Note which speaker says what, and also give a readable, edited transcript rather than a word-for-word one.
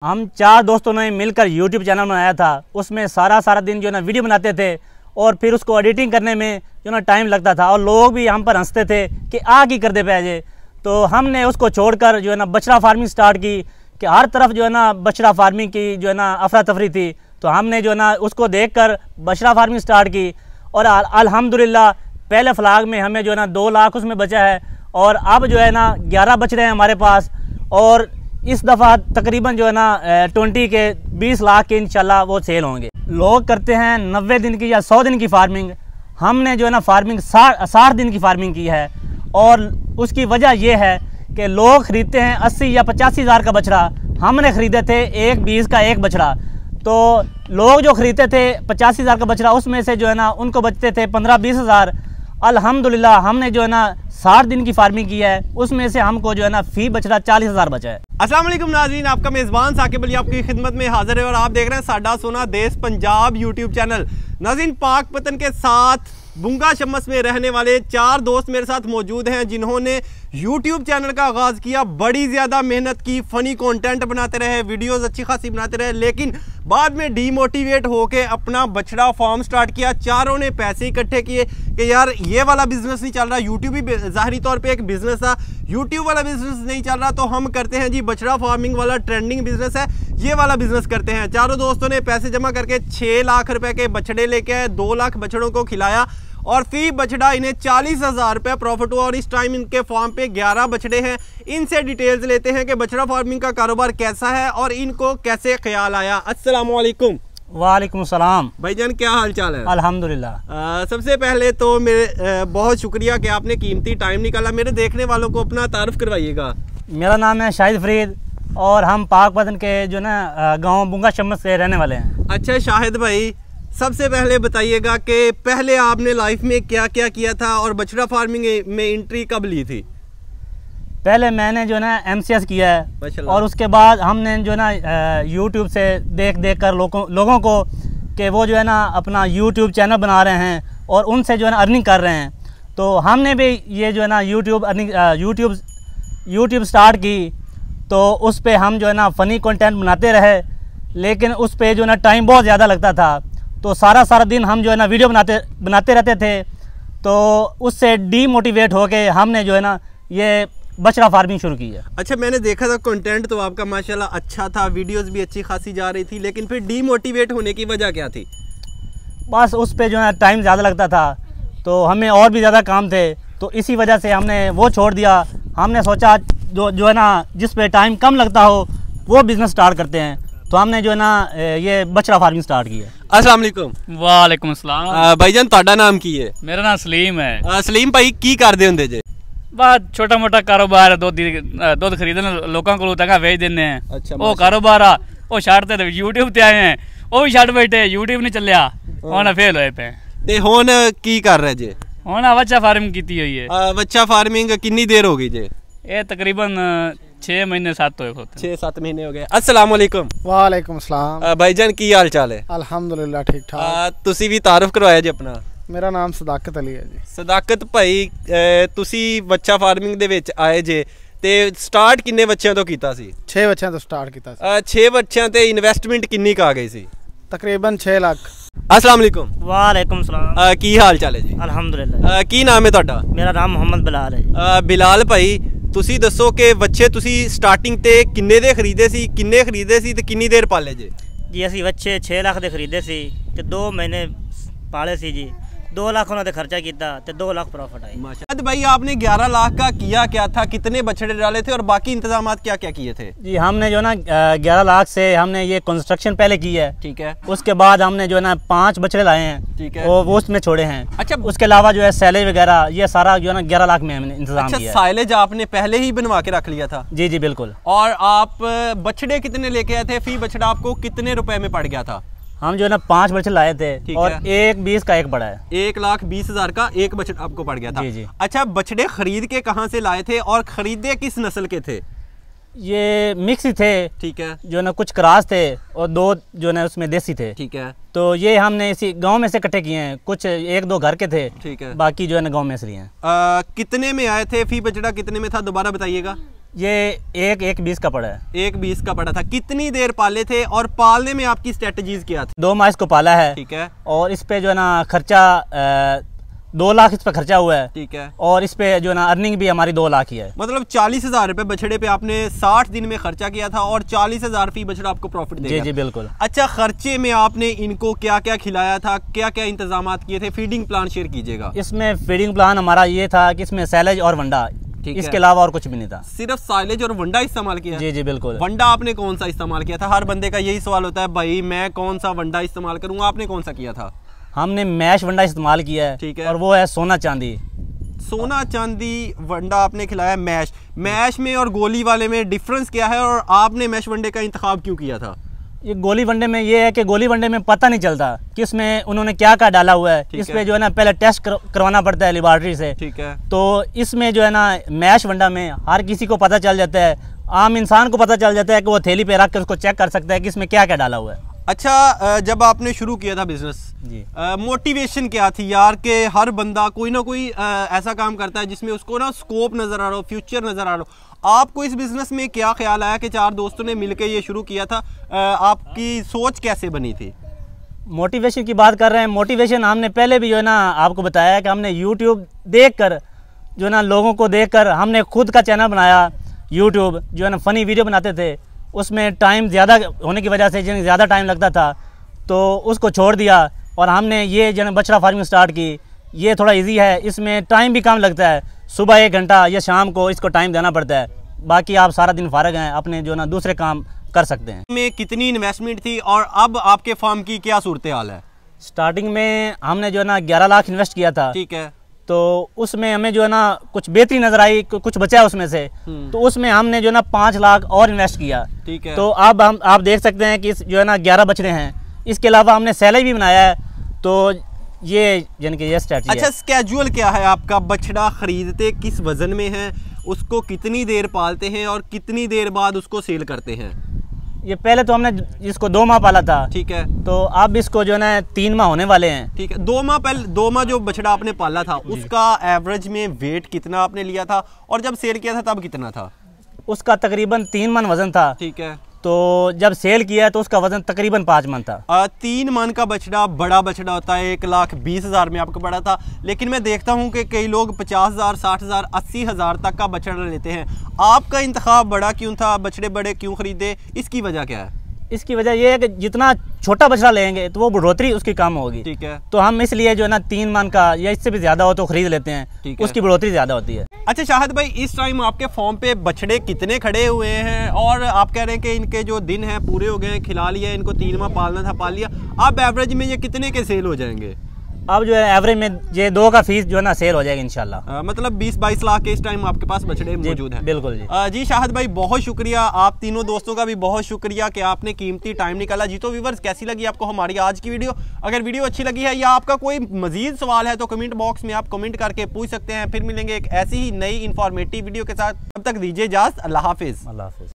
Speaker 1: हम चार दोस्तों ने मिलकर YouTube चैनल बनाया था। उसमें सारा दिन जो है ना वीडियो बनाते थे और फिर उसको एडिटिंग करने में जो ना टाइम लगता था और लोग भी हम पर हंसते थे कि आग ही कर दे पैजे। तो हमने उसको छोड़कर जो है ना बछड़ा फार्मिंग स्टार्ट की कि हर तरफ जो है ना बछड़ा फार्मिंग की जो है ना अफरा तफरी थी। तो हमने जो है ना उसको देखकर बछड़ा फार्मिंग स्टार्ट की और अल्हम्दुलिल्लाह पहले फ्लाग में हमें जो है ना 2 लाख उसमें बचा है और अब जो है ना 11 बछड़े हैं हमारे पास और इस दफ़ा तकरीबन जो है ना 20 के 20 लाख के इंशाल्लाह वो सेल होंगे। लोग करते हैं 90 दिन की या 100 दिन की फार्मिंग, हमने जो है ना फार्मिंग 60 दिन की फार्मिंग की है और उसकी वजह यह है कि लोग ख़रीदते हैं 80 या 85 हज़ार का बछड़ा, हमने ख़रीदे थे 1-20 का एक बछड़ा। तो लोग जो ख़रीदते थे 85 हज़ार का बछड़ा उसमें से जो है ना उनको बचते थे 15-20 हज़ार। अल्हम्दुलिल्लाह हमने जो है ना 60 दिन की फार्मिंग की है, उसमें से हमको जो है ना फी बछड़ा 40 हज़ार बचा है।
Speaker 2: अस्सलाम वालेकुम नाज़रीन, आपका मेज़बान साकिब अली आपकी खिदमत में हाजिर है और आप देख रहे हैं साडा सोना देश पंजाब यूट्यूब चैनल। नाज़रीन, पाक पतन के साथ बुंगा शम्मस में रहने वाले 4 दोस्त मेरे साथ मौजूद हैं जिन्होंने YouTube चैनल का आगाज़ किया। बड़ी ज़्यादा मेहनत की, फ़नी कंटेंट बनाते रहे, वीडियोस अच्छी खासी बनाते रहे, लेकिन बाद में डीमोटिवेट होके अपना बछड़ा फार्म स्टार्ट किया। चारों ने पैसे इकट्ठे किए कि यार ये वाला बिजनेस नहीं चल रहा, यूट्यूब भी ज़ाहरी तौर पे एक बिज़नेस था, यूट्यूब वाला बिज़नेस नहीं चल रहा तो हम करते हैं जी बछड़ा फार्मिंग वाला ट्रेंडिंग बिज़नेस है, ये वाला बिज़नेस करते हैं। चारों दोस्तों ने पैसे जमा करके 6 लाख रुपए के बछड़े लेके आए, 2 लाख बछड़ों को खिलाया और फी बछड़ा इन्हें 40 हज़ार रुपये प्रॉफिट हुआ और इस टाइम इनके फार्म पे 11 बछड़े हैं। इनसे डिटेल्स लेते हैं कि बछड़ा फार्मिंग का कारोबार कैसा है और इनको कैसे ख्याल आया। अस्सलाम वालेकुम।
Speaker 1: वालेकुम सलाम
Speaker 2: भाईजान, क्या हाल चाल है?
Speaker 1: अल्हम्दुलिल्लाह।
Speaker 2: सबसे पहले तो मेरे बहुत शुक्रिया कि आपने कीमती टाइम निकाला। मेरे देखने वालों को अपना तारुफ करवाइएगा।
Speaker 1: मेरा नाम है शाहिद फरीद और हम पाक पतन के जो ना गाँव बुंगा शम्मस से रहने वाले हैं।
Speaker 2: अच्छा शाहिद भाई, सबसे पहले बताइएगा कि पहले आपने लाइफ में क्या क्या किया था और बछड़ा फार्मिंग में एंट्री कब ली थी?
Speaker 1: पहले मैंने जो ना MCS किया है और उसके बाद हमने जो ना YouTube से देख कर लोगों को कि वो जो है ना अपना YouTube चैनल बना रहे हैं और उनसे जो है ना अर्निंग कर रहे हैं, तो हमने भी ये जो है ना यूट्यूब स्टार्ट की। तो उस पर हम जो है ना फ़नी कंटेंट बनाते रहे, लेकिन उस पर जो है ना टाइम बहुत ज़्यादा लगता था, तो सारा दिन हम जो है ना वीडियो बनाते रहते थे। तो उससे डीमोटिवेट होके हमने जो है ना ये बछड़ा फार्मिंग शुरू की है। अच्छा, मैंने देखा था कंटेंट तो आपका माशाल्लाह अच्छा था, वीडियोस भी अच्छी खासी जा रही थी, लेकिन फिर डीमोटिवेट होने की वजह क्या थी? बस उस पर जो है टाइम ज़्यादा लगता था, तो हमें और भी ज़्यादा काम थे, तो इसी वजह से हमने वो छोड़ दिया। हमने सोचा जो है ना जिस पे टाइम कम लगता हो वो बिज़नेस स्टार्ट करते हैं, तो हमने जो है ना ये बछड़ा फार्मिंग स्टार्ट की है।
Speaker 2: अस्सलाम वालेकुम।
Speaker 3: वालेकुम अस्सलाम।
Speaker 2: भाईजान, ਤੁਹਾਡਾ ਨਾਮ ਕੀ ਹੈ?
Speaker 3: मेरा नाम सलीम है।
Speaker 2: सलीम भाई, की ਕਰਦੇ ਹੁੰਦੇ ਜੇ?
Speaker 3: बस छोटा मोटा कारोबार है, दुध खरीदने लोगों को तक बेच देने हैं।
Speaker 2: अच्छा,
Speaker 3: वो कारोबार आ वो छाड़ते थे, यूट्यूब ते आए हैं वो भी छड़ बैठे, यूट्यूब नहीं चलिया ਹੁਣ फेल होए पे।
Speaker 2: ਤੇ ਹੁਣ ਕੀ ਕਰ ਰਹੇ ਜੇ?
Speaker 3: ਹੁਣ बच्चा फार्मिंग की हुई है।
Speaker 2: बच्चा फार्मिंग कितनी देर हो गई जे?
Speaker 3: ये तकरीबन 6 महीने 7 होए होते।
Speaker 2: 6-7 महीने हो गए। अस्सलाम वालेकुम।
Speaker 4: वालेकुम सलाम।
Speaker 2: भाईजान, की हाल चाल है?
Speaker 4: अल्हम्दुलिल्लाह ठीक ठाक।
Speaker 2: ਤੁਸੀਂ ਵੀ ਤਾਰਫ ਕਰਵਾਇਆ ਜੀ ਆਪਣਾ?
Speaker 4: ਮੇਰਾ ਨਾਮ ਸਦਾਕਤ ਅਲੀ ਹੈ ਜੀ।
Speaker 2: ਸਦਾਕਤ ਭਾਈ, ਤੁਸੀਂ ਬੱਚਾ ਫਾਰਮਿੰਗ ਦੇ ਵਿੱਚ ਆਏ ਜੇ ਤੇ ਸਟਾਰਟ ਕਿੰਨੇ ਬੱਚਿਆਂ ਤੋਂ ਕੀਤਾ ਸੀ?
Speaker 4: 6 ਬੱਚਿਆਂ ਤੋਂ ਸਟਾਰਟ ਕੀਤਾ ਸੀ।
Speaker 2: 6 ਬੱਚਿਆਂ ਤੇ ਇਨਵੈਸਟਮੈਂਟ ਕਿੰਨੀ ਕ ਆ ਗਈ ਸੀ?
Speaker 4: ਤਕਰੀਬਨ 6 ਲੱਖ।
Speaker 2: अस्सलाम वालेकुम।
Speaker 1: वालेकुम सलाम।
Speaker 2: की हाल चाल है जी?
Speaker 1: अल्हम्दुलिल्लाह।
Speaker 2: की नाम है ਤੁਹਾਡਾ?
Speaker 1: मेरा नाम मोहम्मद बिलाल है।
Speaker 2: ਬਿਲਾਲ ਭਾਈ, ਤੁਸੀਂ ਦੱਸੋ ਕਿ ਬੱਚੇ ਤੁਸੀਂ ਸਟਾਰਟਿੰਗ ਤੇ ਕਿੰਨੇ ਦੇ ਖਰੀਦੇ ਸੀ, ਕਿੰਨੇ ਖਰੀਦੇ ਸੀ ਤੇ ਕਿੰਨੀ ਦੇਰ ਪਾਲੇ ਜੇ?
Speaker 1: जी ਅਸੀਂ ਬੱਚੇ 6 ਲੱਖ ਦੇ ਖਰੀਦੇ ਸੀ ਤੇ 2 ਮਹੀਨੇ पाले सी जी। 2 लाख उन्होंने खर्चा किया तो 2 लाख प्रॉफिट आई।
Speaker 2: माशाअल्लाह। भाई, आपने 11 लाख का किया क्या था, कितने बछड़े डाले थे और बाकी इंतजाम क्या क्या किए थे?
Speaker 1: जी हमने जो ना 11 लाख से हमने ये कंस्ट्रक्शन पहले की है, ठीक है। उसके बाद हमने जो है ना 5 बछड़े लाए हैं, ठीक है, वो उसमें छोड़े हैं।
Speaker 2: अच्छा,
Speaker 1: उसके अलावा जो है सैलेज वगैरह ये सारा जो है ना 11 लाख में हमने इंतजाम किया।
Speaker 2: साइलेज आपने पहले ही बनवा के रख लिया था?
Speaker 1: जी जी बिल्कुल।
Speaker 2: और आप बछड़े कितने लेके आए थे? फी बछड़ा आपको कितने रुपए में पड़ गया था?
Speaker 1: हम जो है ना 5 बछड़े लाए थे और 1-20 का एक पड़ा है।
Speaker 2: 1,20,000 का एक बछड़ा आपको पड़ गया था?
Speaker 1: जी जी।
Speaker 2: अच्छा, बछड़े खरीद के कहाँ से लाए थे और खरीदे किस नस्ल के थे?
Speaker 1: ये मिक्स ही थे,
Speaker 2: ठीक है,
Speaker 1: जो ना कुछ क्रॉस थे और 2 जो ना उसमें देसी थे,
Speaker 2: ठीक है।
Speaker 1: तो ये हमने इसी गांव में से इकट्ठे किए हैं, कुछ 1-2 घर के थे, ठीक है, बाकी जो है ना गांव में से लिए हैं।
Speaker 2: कितने में आए थे? फी बछड़ा कितने में था, दोबारा बताइएगा।
Speaker 1: ये एक 20 का पड़ा है।
Speaker 2: 1.20 का पड़ा था। कितनी देर पाले थे और पालने में आपकी स्ट्रेटजीज क्या थी?
Speaker 1: 2 माह इसको पाला है।
Speaker 2: ठीक है।
Speaker 1: और इस पे जो है ना खर्चा 2 लाख इस पे खर्चा हुआ है।
Speaker 2: ठीक है।
Speaker 1: और इस पे जो है ना अर्निंग भी हमारी 2 लाख ही है। मतलब
Speaker 2: 40,000 रुपए बछड़े पे आपने 60 दिन में खर्चा किया था और 40,000 फी बछड़ा आपको प्रॉफिट देगा।
Speaker 1: जी जी बिल्कुल।
Speaker 2: अच्छा, खर्चे में आपने इनको क्या क्या खिलाया था, क्या क्या इंतजाम किए थे? फीडिंग प्लान शेयर कीजिएगा।
Speaker 1: इसमें फीडिंग प्लान हमारा ये था कि इसमें सैलेज और वंडा, इसके अलावा और कुछ भी नहीं था।
Speaker 2: सिर्फ साइलेज और वंडा इस्तेमाल किया?
Speaker 1: जी जी बिल्कुल।
Speaker 2: वंडा आपने कौन सा इस्तेमाल किया था? हर बंदे का यही सवाल होता है, भाई मैं कौन सा वंडा इस्तेमाल करूंगा, आपने कौन सा किया था?
Speaker 1: हमने मैश वंडा इस्तेमाल किया है।
Speaker 2: ठीक है।
Speaker 1: और वो है सोना चांदी।
Speaker 2: सोना चांदी वंडा आपने खिलाया। मैश में और गोली वाले में डिफरेंस क्या है और आपने मैश वंडे का इंतखाब क्यों किया था?
Speaker 1: ये गोली वनडे में ये है कि गोली वनडे में पता नहीं चलता कि इसमें उन्होंने क्या क्या डाला हुआ है। इस पे जो है ना पहले टेस्ट करवाना पड़ता है लेबॉर्ट्री से।
Speaker 2: ठीक है। तो
Speaker 1: इसमें जो है ना मैश वंडा में हर किसी को पता चल जाता है, आम इंसान को पता चल जाता है कि वो थैली पे रख कर उसको चेक कर सकता है कि इसमें क्या क्या डाला हुआ है।
Speaker 2: अच्छा, जब आपने शुरू किया था बिजनेस,
Speaker 1: जी,
Speaker 2: मोटिवेशन क्या थी यार कि हर बंदा कोई ना कोई ऐसा काम करता है जिसमें उसको ना स्कोप नजर आ रहा हो, फ्यूचर नजर आ रहा हो। आपको इस बिजनेस में क्या ख्याल आया कि 4 दोस्तों ने मिलकर ये शुरू किया था? आपकी सोच कैसे बनी थी?
Speaker 1: मोटिवेशन की बात कर रहे हैं। मोटिवेशन हमने पहले भी जो है ना आपको बताया है कि हमने यूट्यूब देखकर जो है ना लोगों को देखकर हमने खुद का चैनल बनाया। यूट्यूब जो है ना फ़नी वीडियो बनाते थे, उसमें टाइम ज़्यादा होने की वजह से जिन्हें ज़्यादा टाइम लगता था तो उसको छोड़ दिया और हमने ये जो है बछड़ा फार्मिंग स्टार्ट की। ये थोड़ा इजी है, इसमें टाइम भी कम लगता है। सुबह 1 घंटा या शाम को इसको टाइम देना पड़ता है, बाकी आप सारा दिन फारग हैं, अपने जो है ना दूसरे काम कर सकते हैं।
Speaker 2: में कितनी इन्वेस्टमेंट थी और अब आपके फार्म की क्या सूरत हाल है?
Speaker 1: स्टार्टिंग में हमने जो है ना 11 लाख इन्वेस्ट किया था।
Speaker 2: ठीक है।
Speaker 1: तो उसमें हमें जो है ना कुछ बेहतरी नजर आई, कुछ बचा उसमें से, तो उसमें हमने जो है ना 5 लाख और इन्वेस्ट किया।
Speaker 2: ठीक है।
Speaker 1: तो अब हम आप देख सकते हैं कि जो है ना 11 बछड़े हैं। इसके अलावा हमने सैलरी भी बनाया है। तो ये यानी कि ये स्ट्रेटजी है।
Speaker 2: अच्छा, स्केड्यूल क्या है आपका? बछड़ा खरीदते किस वजन में है, उसको कितनी देर पालते हैं और कितनी देर बाद उसको सेल करते हैं?
Speaker 1: ये पहले तो हमने इसको 2 माह पाला था।
Speaker 2: ठीक है।
Speaker 1: तो अब इसको जो है ना 3 माह होने वाले हैं।
Speaker 2: ठीक है। 2 माह जो बछड़ा आपने पाला था उसका एवरेज में वेट कितना आपने लिया था और जब सेल किया था तब कितना था?
Speaker 1: उसका तकरीबन 3 मन वजन था।
Speaker 2: ठीक है।
Speaker 1: तो जब सेल किया तो उसका वजन तकरीबन 5 मन था।
Speaker 2: 3 मन का बछड़ा बड़ा बछड़ा होता है, 1,20,000 में आपको पड़ा था। लेकिन मैं देखता हूँ कि कई लोग 50,000, 60,000, 80,000 तक का बछड़ा लेते हैं। आपका इंतखाब बड़ा क्यों था? बछड़े बड़े क्यों खरीदे? इसकी वजह क्या है?
Speaker 1: इसकी वजह यह है कि जितना छोटा बछड़ा लेंगे तो वो बढ़ोतरी उसकी कम होगी।
Speaker 2: ठीक है।
Speaker 1: तो हम इसलिए जो है ना 3 मन का या इससे भी ज्यादा हो तो खरीद लेते हैं, उसकी बढ़ोतरी ज्यादा होती है।
Speaker 2: अच्छा शाहिद भाई, इस टाइम आपके फार्म पे बछड़े कितने खड़े हुए हैं और आप कह रहे हैं कि इनके जो दिन हैं पूरे हो गए हैं, खिला लिया, इनको 3 माह पालना था, पाल लिया। अब एवरेज में ये कितने के सेल हो जाएंगे?
Speaker 1: अब जो है एवरेज में ये 2 का फीस जो है ना सेल हो जाएगा इंशाल्लाह।
Speaker 2: मतलब 20-22 लाख के इस टाइम आपके पास बछड़े मौजूद हैं।
Speaker 1: बिल्कुल जी।
Speaker 2: जी शाहिद भाई, बहुत शुक्रिया। आप तीनों दोस्तों का भी बहुत शुक्रिया कि आपने कीमती टाइम निकाला। जी तो व्यूअर्स, कैसी लगी आपको हमारी आज की वीडियो? अगर वीडियो अच्छी लगी है या आपका कोई मजीद सवाल है तो कमेंट बॉक्स में आप कमेंट करके पूछ सकते हैं। फिर मिलेंगे एक ऐसी ही नई इंफॉर्मेटिव वीडियो के साथ। तब तक दीजिए इजाज़त। अल्लाह हाफिज़।
Speaker 1: अल्लाह हाफिज़।